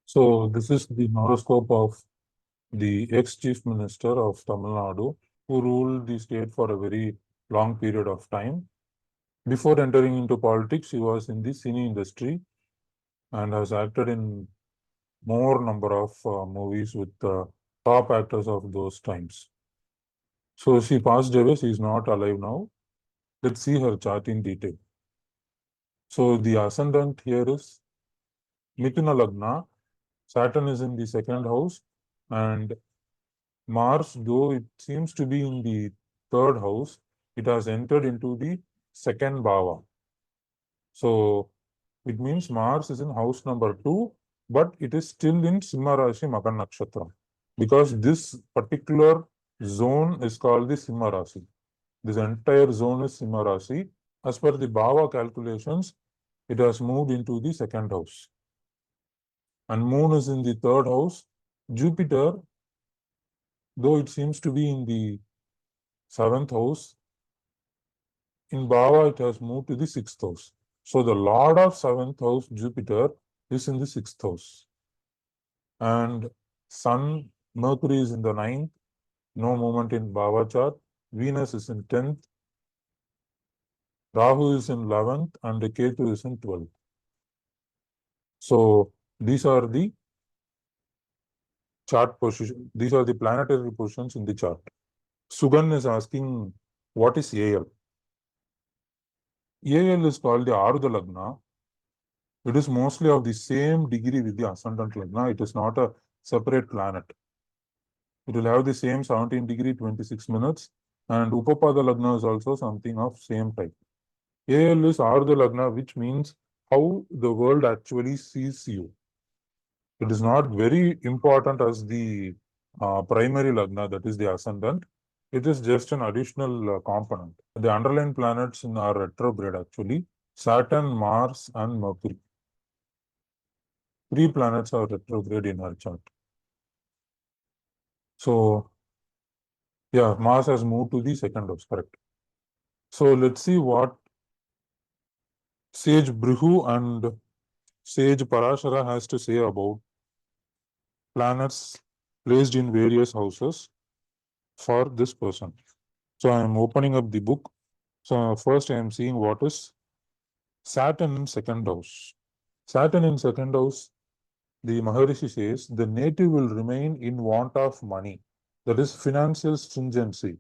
So this is the horoscope of the ex-chief minister of Tamil Nadu, who ruled the state for a very long period of time. Before entering into politics, he was in the cine industry and has acted in more number of movies with top actors of those times. So she passed away. She is not alive now. Let's see her chart in detail. So the ascendant here is Mithuna Lagna. Saturn is in the second house, and Mars, though it seems to be in the third house, it has entered into the second bhava. So it means Mars is in house number 2, but it is still in Simha Rashi Maga Nakshatra, because this particular zone is called the Simha Rashi. This entire zone is Simha Rashi. As per the bhava calculations, it has moved into the second house. And Moon is in the third house. Jupiter, though it seems to be in the seventh house, in Bhava, it has moved to the sixth house. So the Lord of seventh house, Jupiter, is in the sixth house. And Sun, Mercury is in the ninth, no movement in Bhava chart. Venus is in 10th, Rahu is in 11th, and Ketu is in 12th. So these are the chart position. These are the planetary positions in the chart. Sugan is asking, what is AL? AL is called the Ardha Lagna. It is mostly of the same degree with the ascendant Lagna. It is not a separate planet. It will have the same 17 degree, 26 minutes. And Upapada Lagna is also something of same type. AL is Ardha Lagna, which means how the world actually sees you. It is not very important as the primary Lagna, that is the ascendant. It is just an additional component. The underlying planets are retrograde actually. Saturn, Mars, and Mercury. 3 planets are retrograde in our chart. So, yeah, Mars has moved to the second house, correct. So, let's see what Sage Brihu and Sage Parashara has to say about planets placed in various houses for this person. So, I am opening up the book. So, first I am seeing what is Saturn in second house. Saturn in second house, the Maharishi says, the native will remain in want of money, that is financial stringency,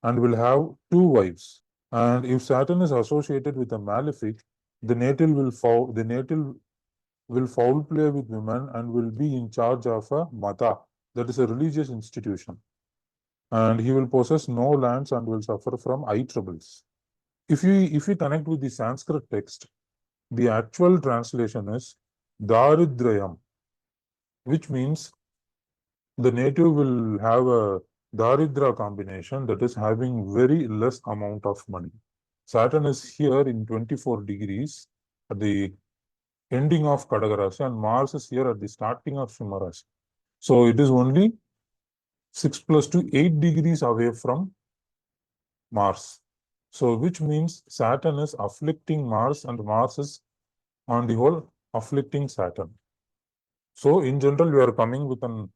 and will have 2 wives. And if Saturn is associated with a malefic, the native will foul play with women and will be in charge of a mata, that is a religious institution. And he will possess no lands and will suffer from eye troubles. If we connect with the Sanskrit text, the actual translation is Daridrayam, which means the native will have a Daridra combination, that is having very less amount of money. Saturn is here in 24 degrees at the ending of Kadagarasi, and Mars is here at the starting of Simharasi. So it is only 6 plus 2, 8 degrees away from Mars. So which means Saturn is afflicting Mars and Mars is on the whole afflicting Saturn. So in general, we are coming with an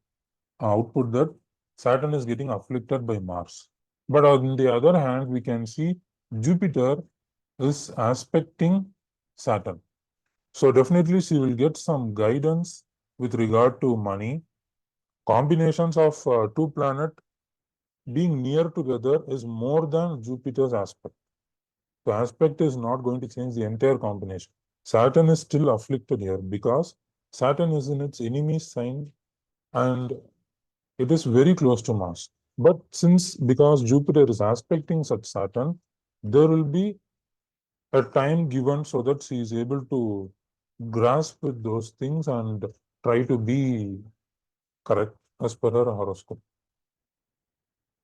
output that Saturn is getting afflicted by Mars. But on the other hand, we can see Jupiter is aspecting Saturn. So definitely she will get some guidance with regard to money. Combinations of 2 planets being near together is more than Jupiter's aspect. The aspect is not going to change the entire combination. Saturn is still afflicted here because Saturn is in its enemy sign and it is very close to Mars. But because Jupiter is aspecting such Saturn, there will be a time given so that she is able to grasp with those things and try to be correct as per her horoscope.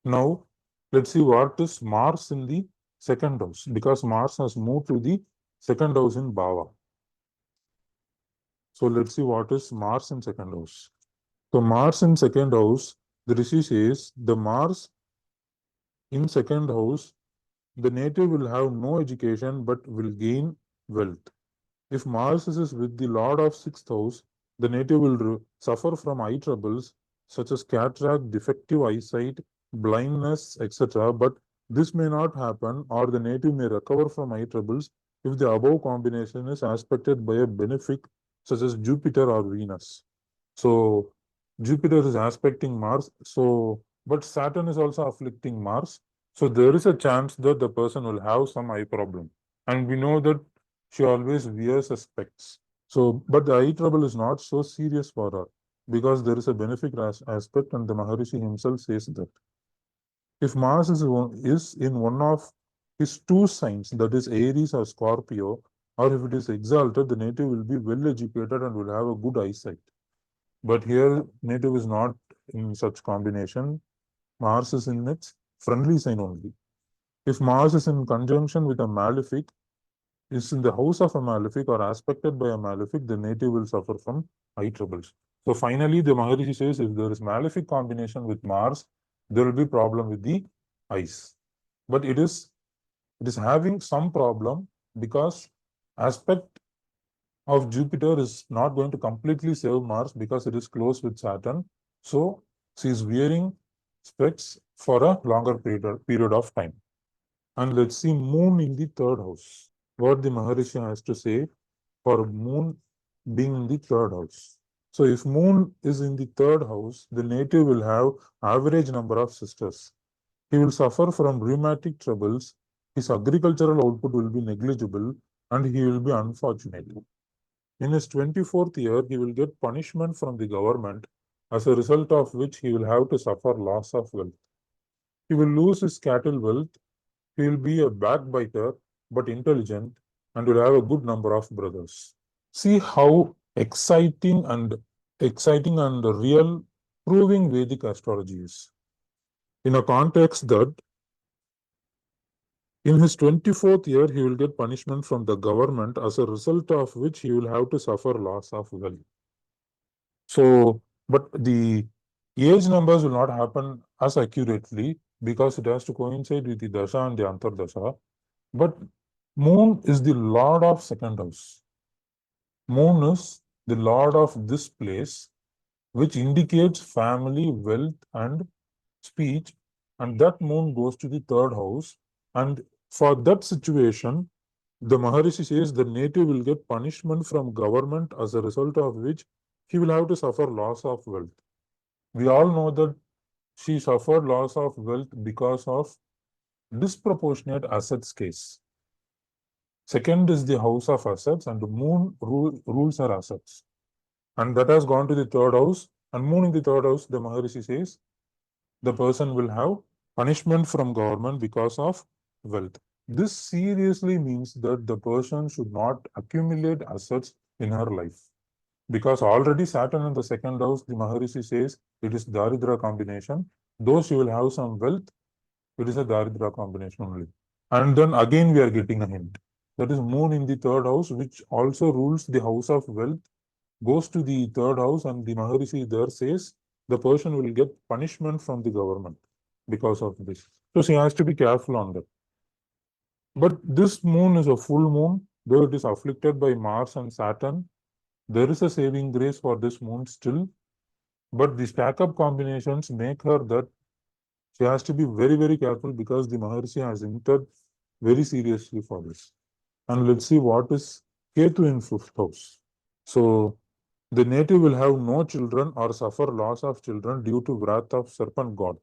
Now, let's see what is Mars in the second house, because Mars has moved to the second house in Bhava. So let's see what is Mars in second house. So Mars in second house, the Rishi says the Mars in second house, the native will have no education but will gain wealth. If Mars is with the Lord of sixth house, the native will suffer from eye troubles such as cataract, defective eyesight, blindness, etc. But this may not happen, or the native may recover from eye troubles if the above combination is aspected by a benefic such as Jupiter or Venus. So Jupiter is aspecting Mars, but Saturn is also afflicting Mars. So there is a chance that the person will have some eye problem. And we know that she always wears a specs. So, but the eye trouble is not so serious for her because there is a benefic aspect, and the Maharishi himself says that. If Mars is in one of his two signs, that is Aries or Scorpio, or if it is exalted, the native will be well educated and will have a good eyesight. But here, native is not in such combination. Mars is in its friendly sign only. If Mars is in conjunction with a malefic, is in the house of a malefic or aspected by a malefic, the native will suffer from eye troubles. So finally, the Maharishi says if there is malefic combination with Mars, there will be problem with the eyes. But it is having some problem because aspect of Jupiter is not going to completely save Mars because it is close with Saturn. So she is wearing specs for a longer period of time. And let's see Moon in the third house. What the Maharishi has to say for Moon being in the third house. So if Moon is in the third house, the native will have average number of sisters. He will suffer from rheumatic troubles. His agricultural output will be negligible and he will be unfortunate. In his 24th year, he will get punishment from the government, as a result of which he will have to suffer loss of wealth. He will lose his cattle wealth. He will be a backbiter, but intelligent, and will have a good number of brothers. See how exciting and real proving Vedic astrology is. In a context that in his 24th year, he will get punishment from the government, as a result of which he will have to suffer loss of wealth. So, but the age numbers will not happen as accurately because it has to coincide with the dasha and the antardasha. But Moon is the lord of second house. Moon is the lord of this place, which indicates family, wealth, and speech. And that Moon goes to the third house. And for that situation, the Maharishi says the native will get punishment from government, as a result of which he will have to suffer loss of wealth. We all know that she suffered loss of wealth because of disproportionate assets case. Second is the house of assets, and the Moon rules her assets. And that has gone to the third house. And Moon in the third house, the Maharishi says, the person will have punishment from government because of wealth. This seriously means that the person should not accumulate assets in her life. Because already Saturn in the second house, the Maharishi says it is Daridra combination. Though she will have some wealth, it is a Daridra combination only. And then again we are getting a hint. That is Moon in the third house, which also rules the house of wealth, goes to the third house, and the Maharishi there says the person will get punishment from the government because of this. So she has to be careful on that. But this Moon is a full moon, though it is afflicted by Mars and Saturn. There is a saving grace for this Moon still, but the stack-up combinations make her that she has to be very, very careful because the Maharishi has entered very seriously for this. And let's see what is Ketu in fifth house. So the native will have no children or suffer loss of children due to wrath of serpent god.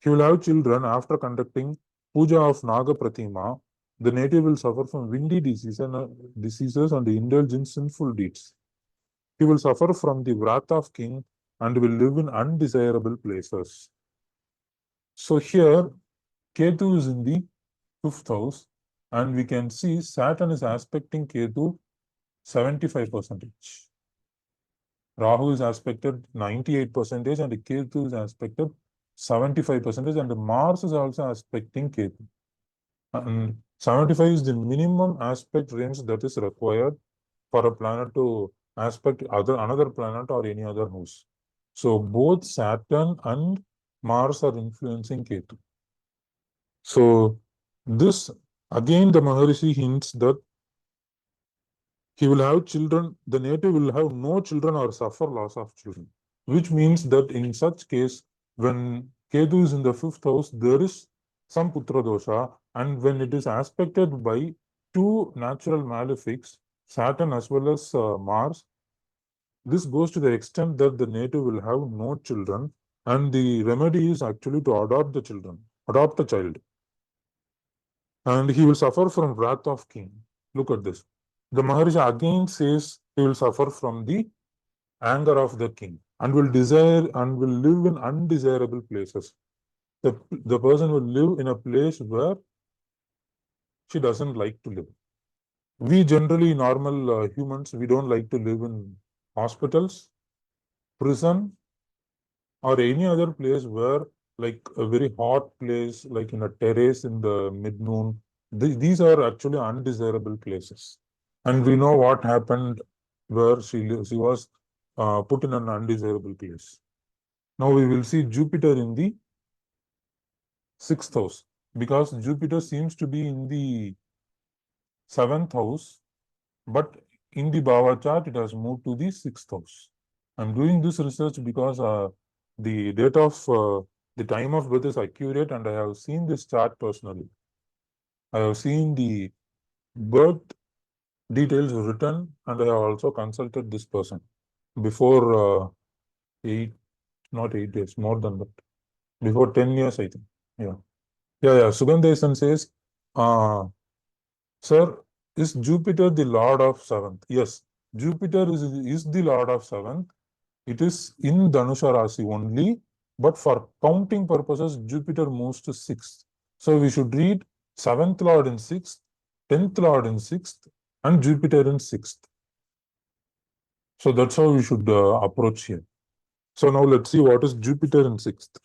He will have children after conducting puja of Naga Pratima. The native will suffer from windy diseases and indulge in sinful deeds. He will suffer from the wrath of king and will live in undesirable places. So here, Ketu is in the fifth house, and we can see Saturn is aspecting Ketu 75%. Rahu is aspected 98%, and Ketu is aspected 75%, and Mars is also aspecting Ketu. And 75 is the minimum aspect range that is required for a planet to aspect another planet or any other house. So both Saturn and Mars are influencing Ketu. So this again the Maharishi hints that he will have children, the native will have no children or suffer loss of children, which means that in such case, when Ketu is in the fifth house, there is some Putra dosha, and when it is aspected by two natural malefics, Saturn as well as Mars, this goes to the extent that the native will have no children, and the remedy is actually to adopt the children, adopt a child. And he will suffer from wrath of king. Look at this. The Maharishi again says he will suffer from the anger of the king and will desire and will live in undesirable places. The person will live in a place where she doesn't like to live. We generally, normal humans, we don't like to live in hospitals, prison, or any other place where, like a very hot place, like in a terrace in the mid-noon. These are actually undesirable places. And we know what happened where she was put in an undesirable place. Now we will see Jupiter in the sixth house, because Jupiter seems to be in the seventh house, but in the Bhava chart, it has moved to the sixth house. I'm doing this research because the date of the time of birth is accurate, and I have seen this chart personally. I have seen the birth details written, and I have also consulted this person before not 8 years, more than that. Before 10 years, I think. Yeah. Sugandhesan says, sir, is Jupiter the Lord of seventh? Yes, Jupiter is the Lord of seventh. It is in Dhanusha Rasi only, but for counting purposes, Jupiter moves to sixth. So we should read seventh Lord in sixth, 10th Lord in sixth, and Jupiter in sixth. So that's how we should approach here. So now let's see what is Jupiter in sixth.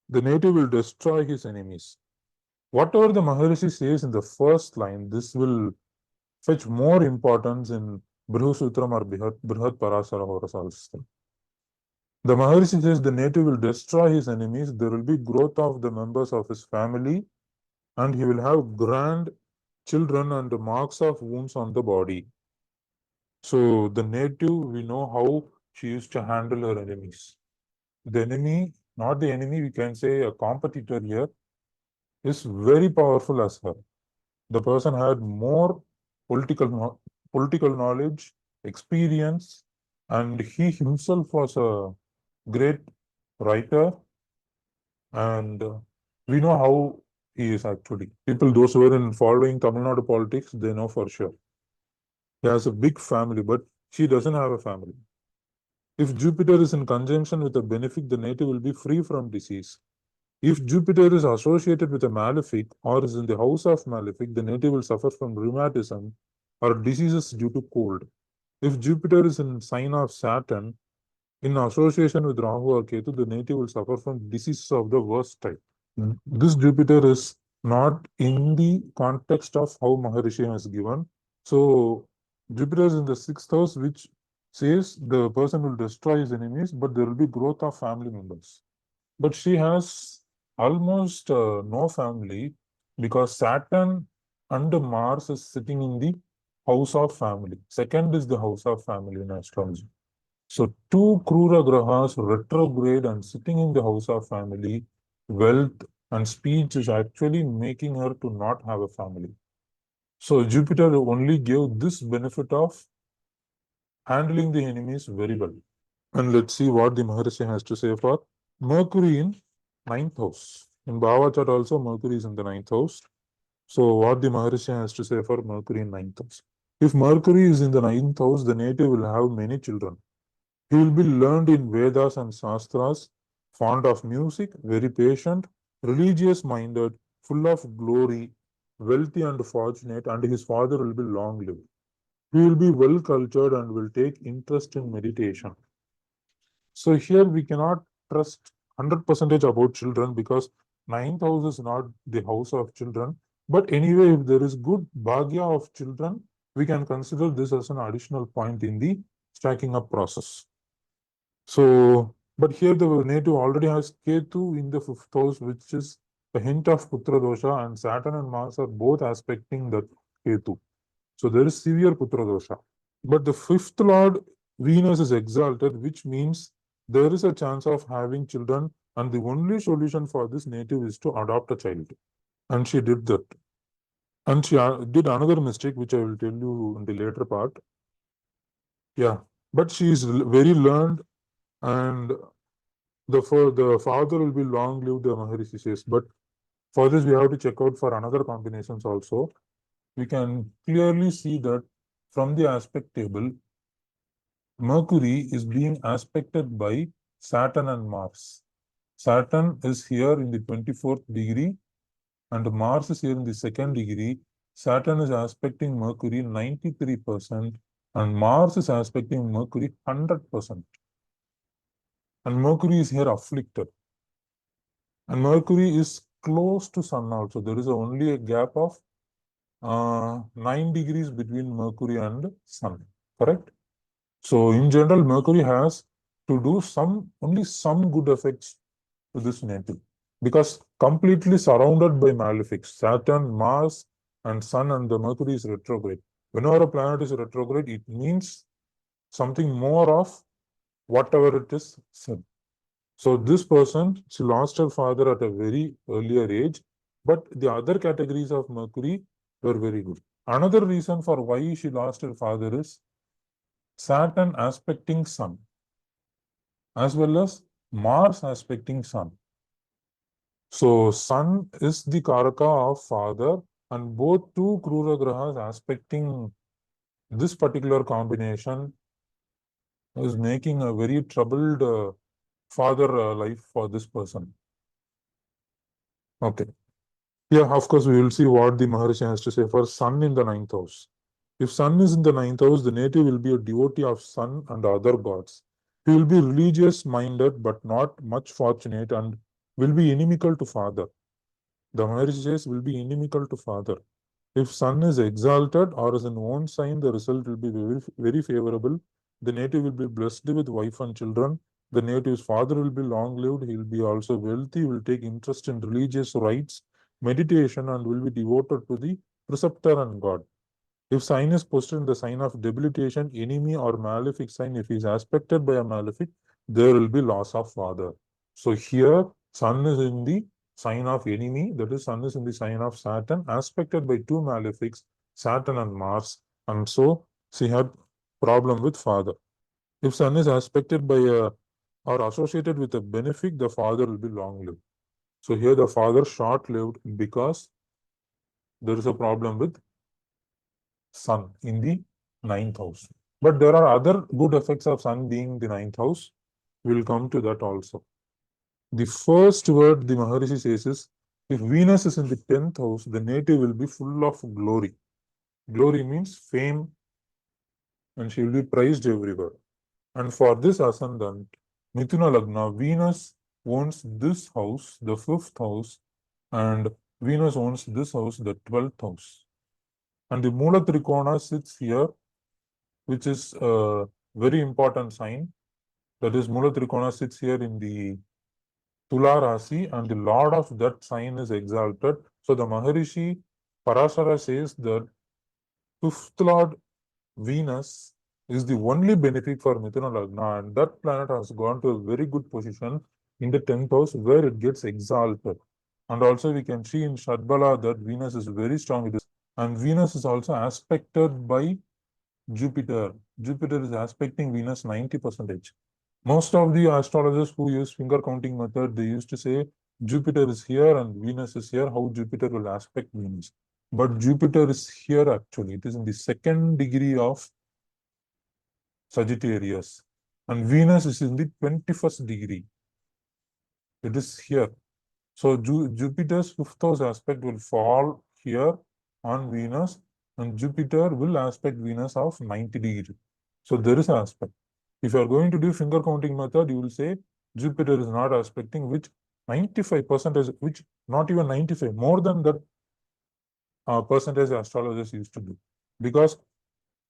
The native will destroy his enemies. Whatever the Maharishi says in the first line, this will fetch more importance in Brihasutram or Brihat Parasara Horasal system. The Maharishi says the native will destroy his enemies, there will be growth of the members of his family, and he will have grand children and marks of wounds on the body. So the native, we know how she used to handle her enemies. The enemy, not the enemy, we can say a competitor here, is very powerful as her. The person had more political knowledge, experience, and he himself was a great writer, and we know how he is actually. People, those who are in following Tamil Nadu politics, they know for sure. He has a big family, but she doesn't have a family. If Jupiter is in conjunction with a benefic, the native will be free from disease. If Jupiter is associated with a malefic or is in the house of malefic, the native will suffer from rheumatism or diseases due to cold. If Jupiter is in sign of Saturn, in association with Rahu or Ketu, the native will suffer from diseases of the worst type. This Jupiter is not in the context of how Maharishi has given. So Jupiter is in the sixth house, which says the person will destroy his enemies, but there will be growth of family members. But she has almost no family, because Saturn and Mars is sitting in the house of family. Second is the house of family in astrology. So two Krura Grahas retrograde and sitting in the house of family, wealth and speech is actually making her to not have a family. So Jupiter only gave this benefit of handling the enemies very well. And let's see what the Maharishi has to say for Mercury in ninth house. In Bhava chart also, Mercury is in the ninth house. So what the Maharishi has to say for Mercury in ninth house. If Mercury is in the ninth house, the native will have many children. He will be learned in Vedas and Shastras, fond of music, very patient, religious minded, full of glory, wealthy and fortunate, and his father will be long lived. He will be well cultured and will take interest in meditation. So here we cannot trust 100% about children, because ninth house is not the house of children. But anyway, if there is good bhagya of children, we can consider this as an additional point in the stacking up process. So, but here the native already has Ketu in the fifth house, which is a hint of Putra dosha, and Saturn and Mars are both aspecting that Ketu. So there is severe Putra dosha. But the fifth lord, Venus, is exalted, which means there is a chance of having children, and the only solution for this native is to adopt a child. And she did that. And she did another mistake, which I will tell you in the later part. Yeah, but she is very learned, and the father will be long lived, the Maharishi says. But for this, we have to check out for another combinations also. We can clearly see that from the aspect table, Mercury is being aspected by Saturn and Mars. Saturn is here in the 24th degree, and Mars is here in the second degree. Saturn is aspecting Mercury 93%, and Mars is aspecting Mercury 100%. And Mercury is here afflicted. And Mercury is close to Sun also. There is only a gap of 9 degrees between Mercury and Sun, correct? So in general, Mercury has to do only some good effects to this native, because completely surrounded by malefics, Saturn, Mars, and Sun, and the Mercury is retrograde. Whenever a planet is retrograde, it means something more of whatever it is said. So this person, she lost her father at a very earlier age, but the other categories of Mercury were very good. Another reason for why she lost her father is Saturn aspecting Sun, as well as Mars aspecting Sun. So Sun is the Karaka of father, and both two Krura Grahas aspecting this particular combination is making a very troubled father life for this person. Okay. Yeah, of course, we will see what the Maharishi has to say for Sun in the ninth house. If Sun is in the ninth house, the native will be a devotee of Sun and other gods. He will be religious minded but not much fortunate, and will be inimical to father. The Maharishi says will be inimical to father. If Sun is exalted or is in own sign, the result will be very, very favorable. The native will be blessed with wife and children. The native's father will be long lived. He will be also wealthy, will take interest in religious rites, meditation, and will be devoted to the preceptor and God. If sign is posted in the sign of debilitation, enemy, or malefic sign, if he is aspected by a malefic, there will be loss of father. So here, Sun is in the sign of enemy, that is, Sun is in the sign of Saturn, aspected by two malefics, Saturn and Mars, and so she had problem with father. If Sun is aspected by a or associated with a benefic, the father will be long lived. So here the father short lived because there is a problem with Sun in the ninth house. But there are other good effects of Sun being the ninth house. We will come to that also. The first word the Maharishi says is, if Venus is in the 10th house, the native will be full of glory. Glory means fame, and she will be praised everywhere. And for this ascendant, Mithuna Lagna, Venus owns this house, the 5th house, and Venus owns this house, the 12th house. And the Mula Trikona sits here, which is a very important sign. That is, Mula Trikona sits here in the Tula Rasi, and the lord of that sign is exalted. So the Maharishi Parashara says that 5th lord Venus is the only benefit for Mithuna Lagna, and that planet has gone to a very good position in the 10th house where it gets exalted. And also we can see in Shadbala that Venus is very strong. And Venus is also aspected by Jupiter. Jupiter is aspecting Venus 90%. Most of the astrologers who use finger counting method, they used to say Jupiter is here and Venus is here, how Jupiter will aspect Venus. But Jupiter is here actually. It is in the second degree of Sagittarius. And Venus is in the 21st degree. It is here. So Jupiter's 5th house aspect will fall here on Venus, and Jupiter will aspect Venus of 90 degrees. So there is an aspect. If you are going to do finger counting method, you will say Jupiter is not aspecting, which 95%, which not even 95, more than that percentage astrologers used to do. Because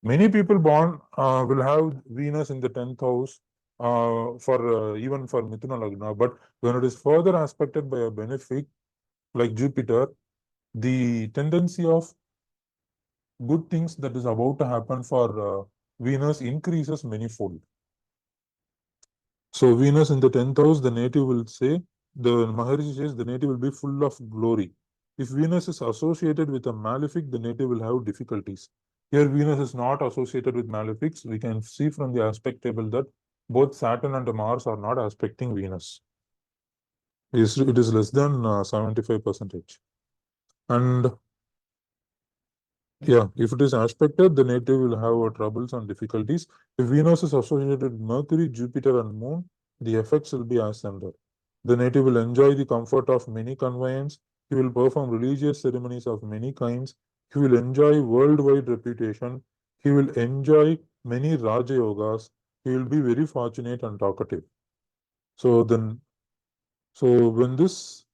many people born will have Venus in the 10th house for even for Mithuna Lagna, but when it is further aspected by a benefic like Jupiter, the tendency of good things that is about to happen for Venus increases manyfold. So Venus in the 10th house, the native will say, the Maharishi says the native will be full of glory. If Venus is associated with a malefic, the native will have difficulties. Here Venus is not associated with malefics. We can see from the aspect table that both Saturn and Mars are not aspecting Venus. It is less than 75%. And yeah, if it is aspected, the native will have troubles and difficulties. If Venus is associated with Mercury, Jupiter, and Moon, the effects will be as under. The native will enjoy the comfort of many conveyance. He will perform religious ceremonies of many kinds. He will enjoy worldwide reputation. He will enjoy many Raja Yogas. He will be very fortunate and talkative. So when this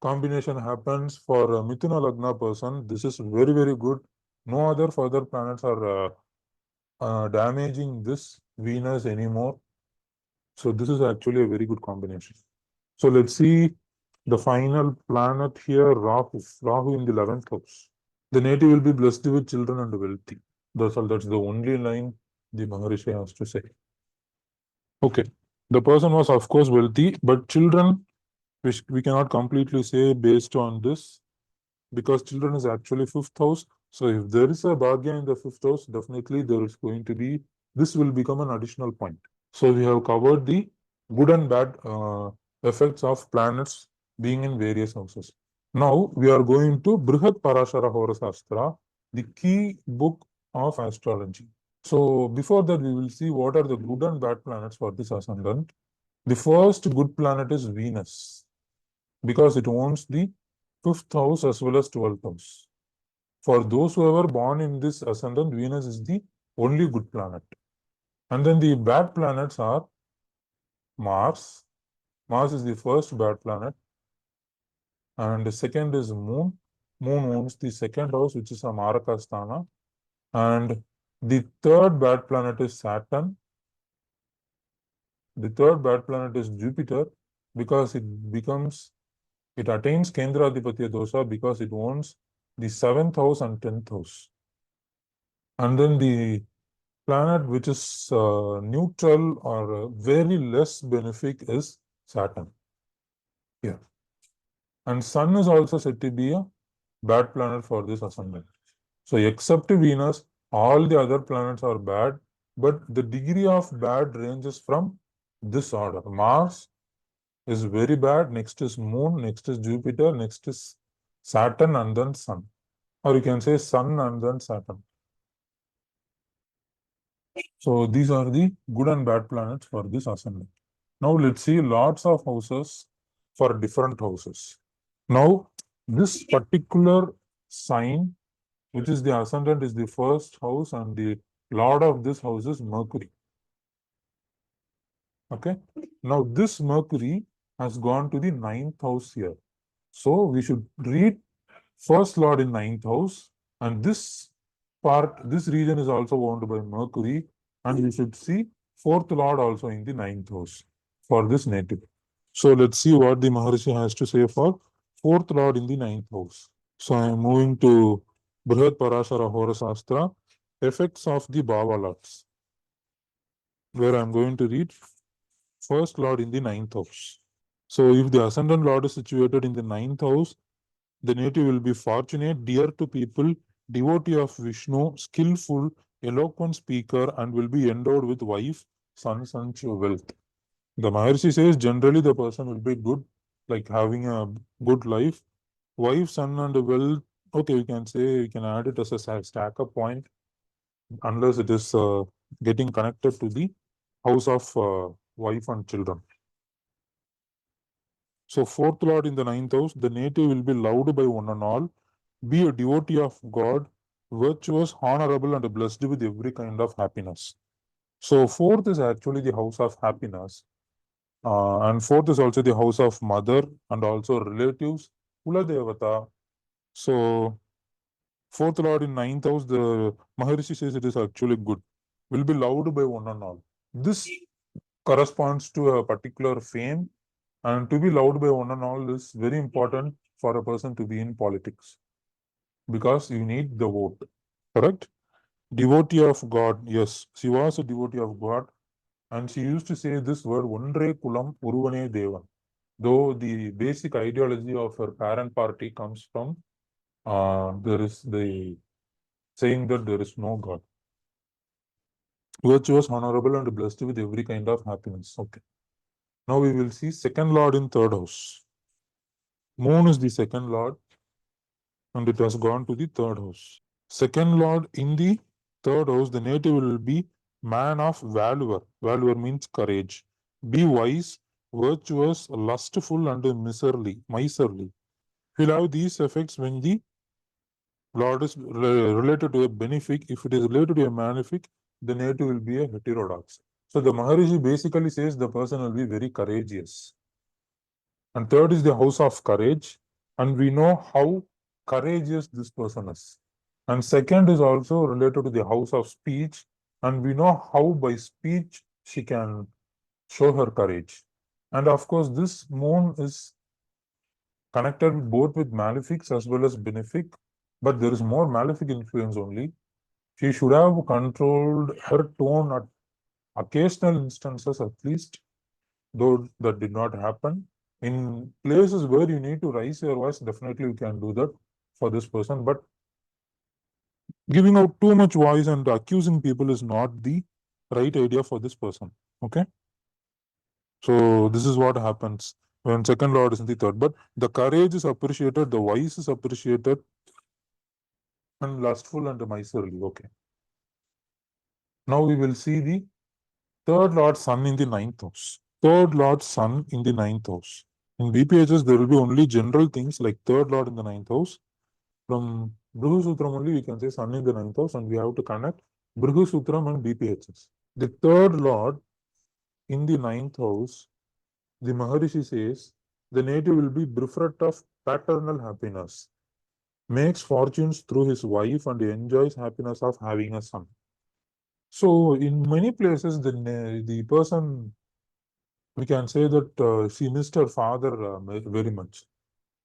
combination happens for a Mithuna Lagna person, this is very, very good. No other further planets are damaging this Venus anymore. So this is actually a very good combination. So let's see the final planet here, Rahu. Rahu in the 11th house. The native will be blessed with children and wealthy. That's all. That's the only line the Maharishi has to say. Okay. The person was, of course, wealthy, but children, which we cannot completely say based on this, because children is actually 5th house. So if there is a Bhagya in the 5th house, definitely there is going to be, this will become an additional point. So we have covered the good and bad effects of planets being in various houses. Now we are going to Brihat Parashara Horasastra, the key book of astrology. So before that, we will see what are the good and bad planets for this ascendant. The first good planet is Venus, because it owns the 5th house as well as 12th house. For those who are born in this ascendant, Venus is the only good planet. And then the bad planets are Mars. Mars is the first bad planet. And the second is Moon. Moon owns the 2nd house, which is a Marakasthana. And the third bad planet is Saturn. The third bad planet is Jupiter, because it attains Kendradipatya dosha because it owns the 7th house and 10th house. And then the planet which is neutral or very less benefic is Saturn. Here. And Sun is also said to be a bad planet for this ascendant. So except Venus, all the other planets are bad, but the degree of bad ranges from this order. Mars is very bad, next is Moon, next is Jupiter, next is Saturn, and then Sun. Or you can say Sun and then Saturn. So these are the good and bad planets for this ascendant. Now let's see lots of houses for different houses. Now this particular sign, which is the ascendant, is the first house, and the lord of this house is Mercury. Okay. Now this Mercury has gone to the 9th house here. So we should read first lord in 9th house, and this region is also owned by Mercury, and we should see 4th lord also in the 9th house for this native. So let's see what the Maharishi has to say for 4th lord in the 9th house. So I am moving to Brihat Parashara Horasastra, effects of the Bhava lords, where I am going to read first lord in the 9th house. So if the ascendant lord is situated in the 9th house, the native will be fortunate, dear to people, devotee of Vishnu, skillful, eloquent speaker, and will be endowed with wife, sons, and wealth. The Maharishi says generally the person will be good, like having a good life. Wife, son, and wealth, okay, we can say, we can add it as a stack-up point, unless it is getting connected to the house of wife and children. So 4th lord in the 9th house, the native will be loved by one and all, be a devotee of God, virtuous, honorable, and blessed with every kind of happiness. So 4th is actually the house of happiness. And 4th is also the house of mother and also relatives, Kula Devata. So 4th lord in 9th house, the Maharishi says it is actually good, will be loved by one and all. This corresponds to a particular fame, and to be loved by one and all is very important for a person to be in politics, because you need the vote, correct? Devotee of God. Yes, she was a devotee of God. And she used to say this word, Ondre Kulam Uruvane Devan. Though the basic ideology of her parent party comes from there is the saying that there is no God. Virtuous, honorable, and blessed with every kind of happiness. Okay. Now we will see second lord in third house. Moon is the second lord, and it has gone to the third house. Second lord in the third house, the native will be man of valor. Valor means courage. Be wise, virtuous, lustful, and miserly. Will have these effects when the lord is related to a benefic. If it is related to a malefic, the native will be a heterodox. So the Maharishi basically says the person will be very courageous. And third is the house of courage. And we know how courageous this person is. And second is also related to the house of speech. And we know how by speech she can show her courage. And of course, this moon is connected both with malefics as well as benefic, but there is more malefic influence only. She should have controlled her tone at occasional instances at least, though that did not happen. In places where you need to raise your voice, definitely you can do that for this person, but giving out too much voice and accusing people is not the right idea for this person. Okay. So this is what happens when second lord is in the third. But the courage is appreciated, the voice is appreciated, and lustful and miserly. Okay. Now we will see the third lord sun in the ninth house. Third lord sun in the ninth house. In BPHS, there will be only general things like third lord in the ninth house. From Brihu Sutram only, we can say sun in the ninth house, and we have to connect Brihu Sutram and BPHS. The third lord in the ninth house, the Maharishi says, the native will be bereft of paternal happiness, makes fortunes through his wife, and enjoys happiness of having a son. So in many places, the person, we can say that she missed her father very much.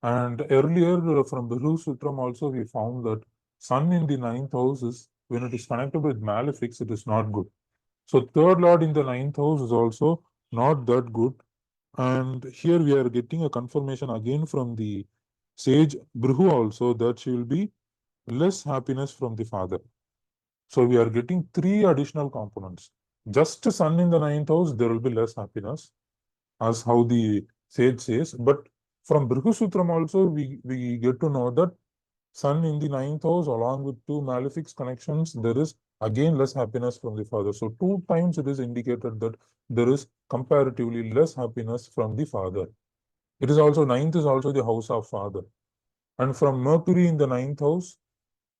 And earlier from Brihu Sutram also we found that sun in the ninth house is, when it is connected with malefics, it is not good. So third lord in the ninth house is also not that good. And here we are getting a confirmation again from the sage Brihu also that she will be less happiness from the father. So we are getting three additional components. Just sun in the ninth house, there will be less happiness, as how the sage says. But from Brihu Sutram also, we get to know that sun in the ninth house, along with two malefics connections, there is again less happiness from the father. So two times it is indicated that there is comparatively less happiness from the father. It is also, ninth is also the house of father. And from Mercury in the ninth house,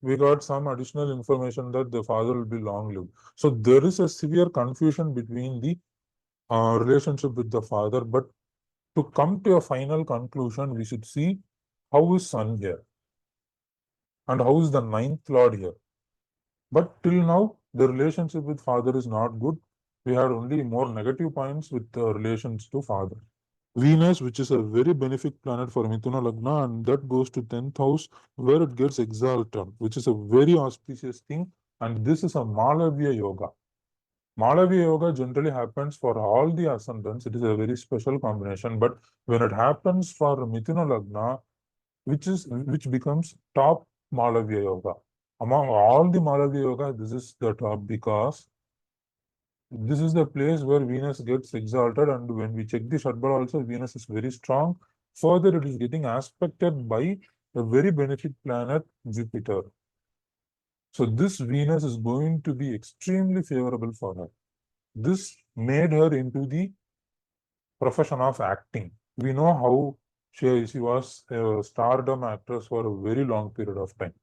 we got some additional information that the father will be long-lived. So there is a severe confusion between the relationship with the father. But to come to a final conclusion, we should see how is sun here and how is the ninth lord here. But till now, the relationship with father is not good. We had only more negative points with relations to father. Venus, which is a very benefic planet for Mithuna Lagna, and that goes to 10th house where it gets exalted, which is a very auspicious thing. And this is a Malavya Yoga. Malavya Yoga generally happens for all the ascendants. It is a very special combination. But when it happens for Mithuna Lagna, which becomes top Malavya Yoga. Among all the Malavya Yoga, this is the top because this is the place where Venus gets exalted, and when we check the Shadbala also, Venus is very strong. Further, it is getting aspected by a very benefic planet, Jupiter. So this Venus is going to be extremely favorable for her. This made her into the profession of acting. We know how she was a stardom actress for a very long period of time.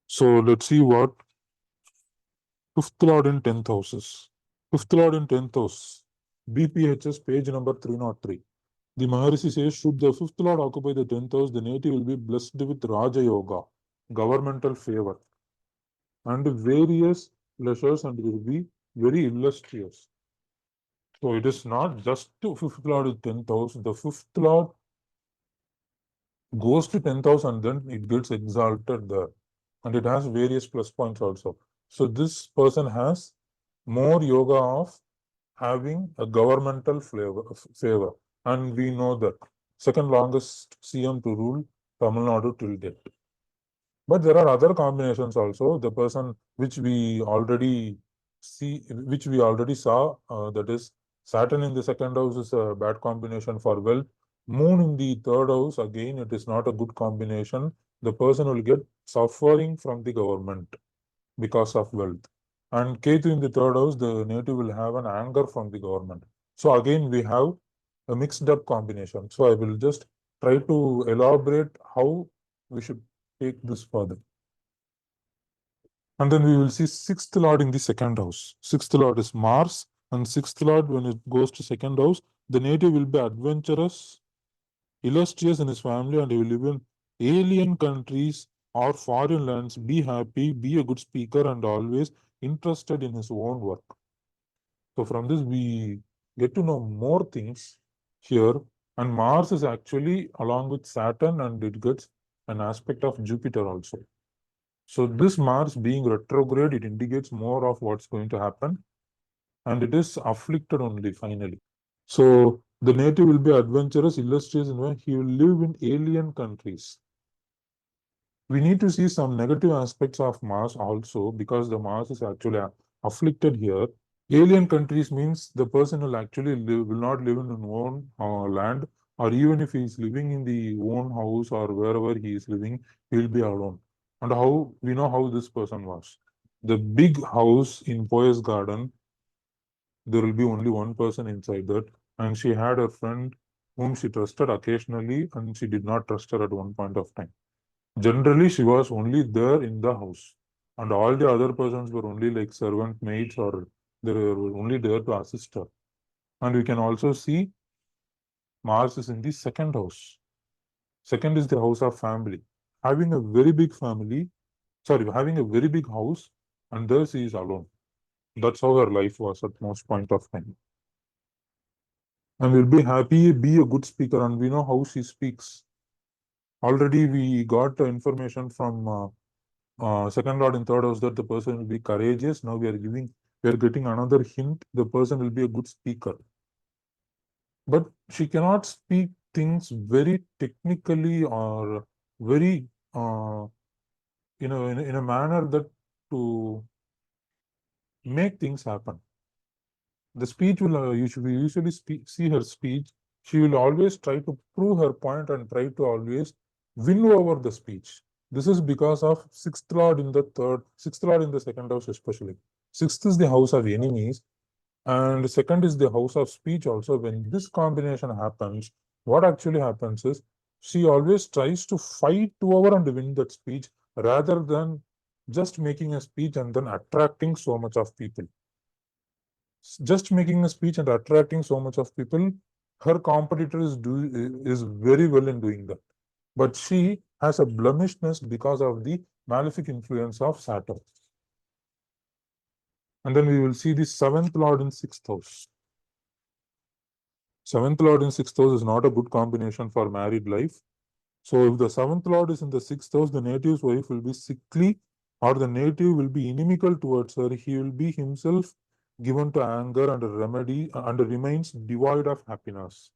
So let's see what fifth lord in 10th houses. Fifth lord in 10th house. BPHS page number 303. The Maharishi says, should the fifth lord occupy the 10th house, the native will be blessed with Raja Yoga, governmental favor, and various pleasures, and will be very illustrious. So it is not just to fifth lord in 10th house. The fifth lord goes to 10th house and then it gets exalted there. and it has various plus points also. So this person has more yoga of having a governmental favor. And we know that second longest CM to rule Tamil Nadu till date. But there are other combinations also. The person which we already saw, that is Saturn in the second house is a bad combination for wealth. Moon in the third house, again, it is not a good combination. The person will get suffering from the government because of wealth. And Ketu in the third house, the native will have an anger from the government. So again, we have a mixed up combination. So I will just try to elaborate how we should take this further. And then we will see sixth lord in the second house. Sixth lord is Mars, and sixth lord, when it goes to second house, the native will be adventurous, illustrious in his family, and he will live in alien countries or foreign lands, be happy, be a good speaker, and always interested in his own work. So from this, we get to know more things here. And Mars is actually along with Saturn, and it gets an aspect of Jupiter also. So this Mars being retrograde, it indicates more of what's going to happen. And it is afflicted only finally. So the native will be adventurous, illustrious, and he will live in alien countries. We need to see some negative aspects of Mars also, because the Mars is actually afflicted here. Alien countries means the person will actually will not live in his own land, or even if he is living in the own house or wherever he is living, he will be alone. And how we know how this person was. The big house in Poyas Garden, there will be only one person inside that, and she had a friend whom she trusted occasionally, and she did not trust her at one point of time. Generally, she was only there in the house, and all the other persons were only like servant maids, or they were only there to assist her. And we can also see Mars is in the second house. Second is the house of family. Having a very big family, sorry, having a very big house, and there she is alone. That's how her life was at most point of time. And will be happy, be a good speaker, and we know how she speaks. Already we got information from second lord in third house that the person will be courageous. Now we are getting another hint. The person will be a good speaker, but she cannot speak things very technically or very in a manner that to make things happen. The speech will usually see her speech. She will always try to prove her point and try to always win over the speech. This is because of sixth lord in the third, sixth lord in the second house especially. Sixth is the house of enemies, and second is the house of speech also. When this combination happens, what actually happens is she always tries to fight over and win that speech rather than just making a speech and then attracting so much of people. Just making a speech and attracting so much of people, her competitor is very well in doing that. But she has a blemishness because of the malefic influence of Saturn. And then we will see the seventh lord in sixth house. Seventh lord in sixth house is not a good combination for married life. So if the seventh lord is in the sixth house, the native's wife will be sickly, or the native will be inimical towards her. He will be himself given to anger and a remedy and remains devoid of happiness.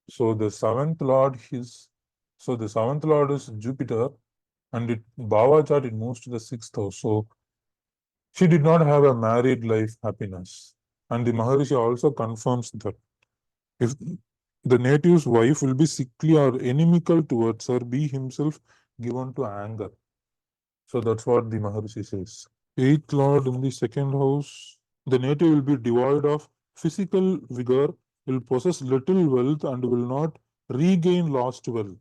So the seventh lord is Jupiter, and it Bhava chart, it moves to the sixth house. So she did not have a married life happiness. And the Maharishi also confirms that if the native's wife will be sickly or inimical towards her, be himself given to anger. So that's what the Maharishi says. Eighth lord in the second house, the native will be devoid of physical vigor, will possess little wealth, and will not regain lost wealth.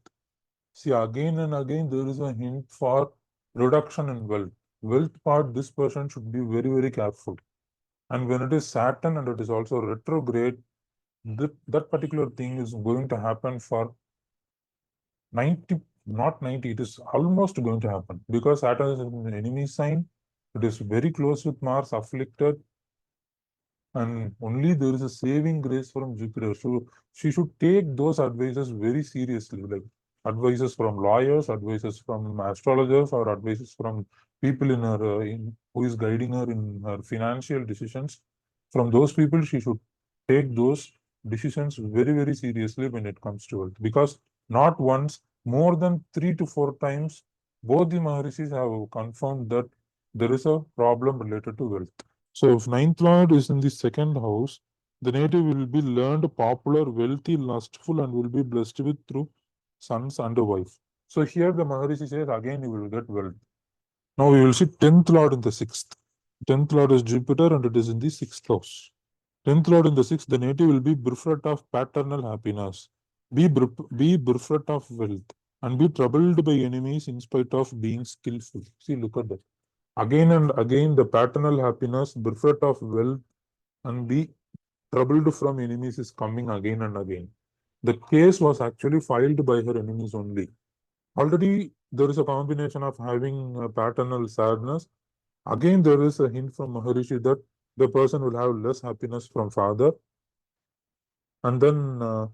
See, again and again, there is a hint for reduction in wealth. Wealth part, this person should be very, very careful. And when it is Saturn and it is also retrograde, that particular thing is going to happen for 90, not 90, it is almost going to happen because Saturn is an enemy sign. It is very close with Mars, afflicted, and only there is a saving grace from Jupiter. So she should take those advices very seriously. Like advices from lawyers, advices from astrologers, or advices from people in her who is guiding her in her financial decisions. From those people, she should take those decisions very, very seriously when it comes to wealth, because not once, more than 3 to 4 times, both the Maharishis have confirmed that there is a problem related to wealth. So if ninth lord is in the second house, the native will be learned, popular, wealthy, lustful, and will be blessed with through sons and a wife. So here the Maharishi says again you will get wealth. Now we will see 10th lord in the sixth. 10th lord is Jupiter and it is in the sixth house. 10th lord in the sixth, the native will be bereft of paternal happiness, be bereft of wealth, and be troubled by enemies in spite of being skillful. See, look at that. Again and again, the paternal happiness, bereft of wealth, and be troubled from enemies is coming again and again. The case was actually filed by her enemies only. Already there is a combination of having a paternal sadness. Again, there is a hint from Maharishi that the person will have less happiness from father, and then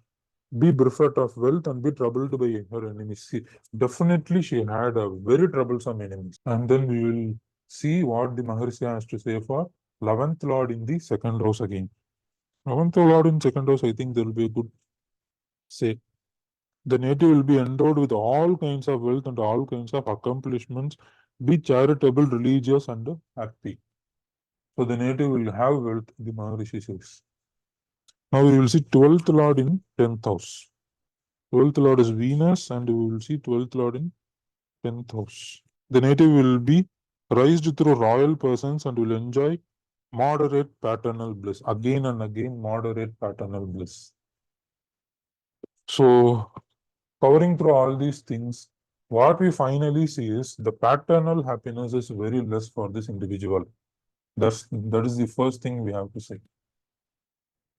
be bereft of wealth and be troubled by her enemies. See, definitely she had a very troublesome enemies. And then we will see what the Maharishi has to say for 11th lord in the second house again. 11th lord in second house, I think there will be a good say. The native will be endowed with all kinds of wealth and all kinds of accomplishments, be charitable, religious, and happy. So the native will have wealth, the Maharishi says. Now we will see 12th lord in 10th house. 12th lord is Venus, and we will see 12th lord in 10th house. The native will be raised through royal persons and will enjoy moderate paternal bliss. Again and again, moderate paternal bliss. So, covering through all these things, what we finally see is the paternal happiness is very less for this individual. That is the first thing we have to say.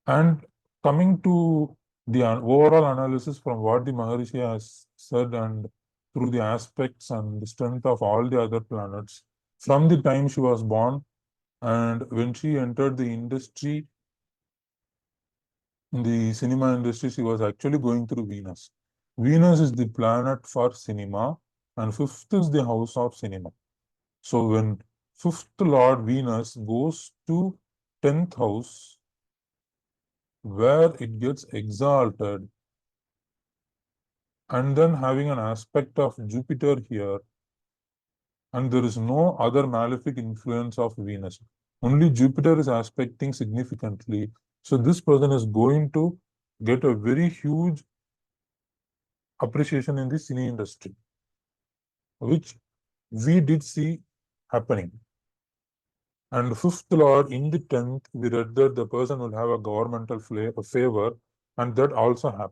And coming to the overall analysis from what the Maharishi has said, and through the aspects and the strength of all the other planets, from the time she was born and when she entered the industry, in the cinema industry, she was actually going through Venus. Venus is the planet for cinema, and fifth is the house of cinema. So when fifth lord Venus goes to 10th house, where it gets exalted, and then having an aspect of Jupiter here, and there is no other malefic influence of Venus. Only Jupiter is aspecting significantly. So this person is going to get a very huge appreciation in the cine industry, which we did see happening. And fifth lord in the 10th, we read that the person will have a governmental favor, and that also happened.